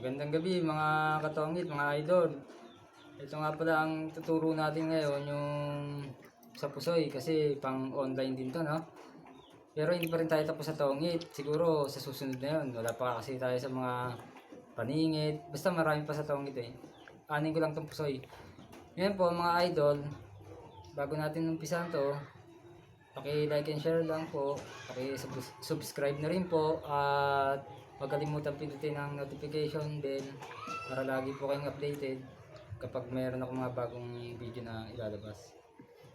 Magandang gabi mga katongit, mga idol. Ito nga pala ang tuturo natin ngayon, yung sa pusoy kasi pang online din to, no? Pero hindi pa rin tayo tapos sa tongit. Siguro sa susunod na yun. Wala pa kasi tayo sa mga paningit. Basta marami pa sa tongit eh. Anin ko lang tong pusoy. Ngayon po mga idol, bago natin umpisan to, paki-like and share lang po. Paki-subscribe na rin po at huwag kalimutan pindutin ang notification bell para lagi po kayong updated kapag mayroon ako mga bagong video na ilalabas.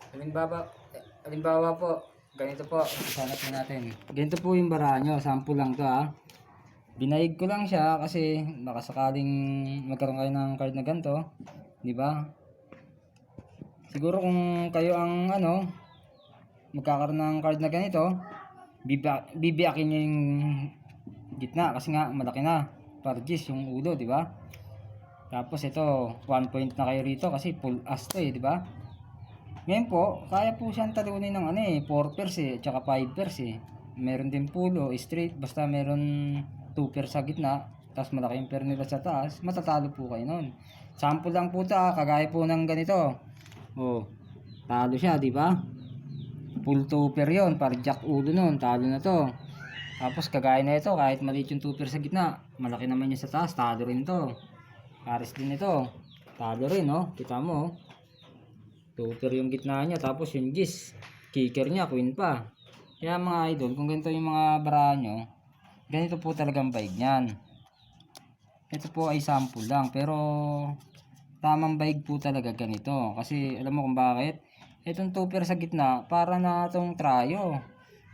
Halimbawa po, ganito po, usalat na natin. Ganito po yung bara nyo, sample lang to ha. Binayig ko lang siya kasi baka sakaling magkaroon kayo ng card na ganito, di ba? Siguro kung kayo ang magkakaroon ng card na ganito, bibiyakin nyo yung gitna kasi nga malaki na. Pargis yung ulo, di ba? Tapos ito, 1 point na kayo rito kasi full as to di ba? Ngayon po, kaya po siyang talunin ng 4 pairs tsaka 5 pairs Meron din pulo, straight, basta meron 2 pairs sa gitna, tapos malaki yung pair nila sa taas, matatalo po kayo nun. Sample lang po ta, kagaya po ng ganito. Oh, talo siya, di ba? Full 2 pair yun, para jack ulo nun, talo na to. Tapos kagaya na ito, kahit maliit yung 2 pair sa gitna, malaki naman yung sa taas, talo rin to. Pares din ito, talo rin, no? Kita mo, 2 pair yung gitna niya, tapos yung gis, kicker niya, queen pa. Kaya mga idol, kung ganito yung mga bara nyo, ganito po talagang baig niyan. Ito po ay sample lang, pero tamang baig po talaga ganito. Kasi alam mo kung bakit? Itong 2 pair sa gitna, para na itong tryo.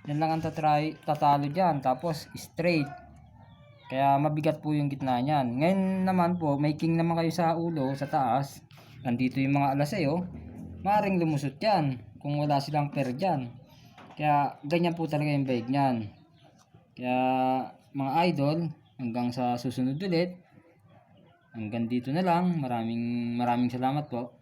Yan lang ang tatalo dyan, tapos straight. Kaya mabigat po yung gitna niyan. Ngayon naman po, may king naman kayo sa ulo, sa taas. Nandito yung mga alas maring lumusot yan kung wala silang pair dyan. Kaya ganyan po talaga yung baig niyan. Kaya mga idol, hanggang sa susunod ulit. Hanggang dito na lang. Maraming salamat po.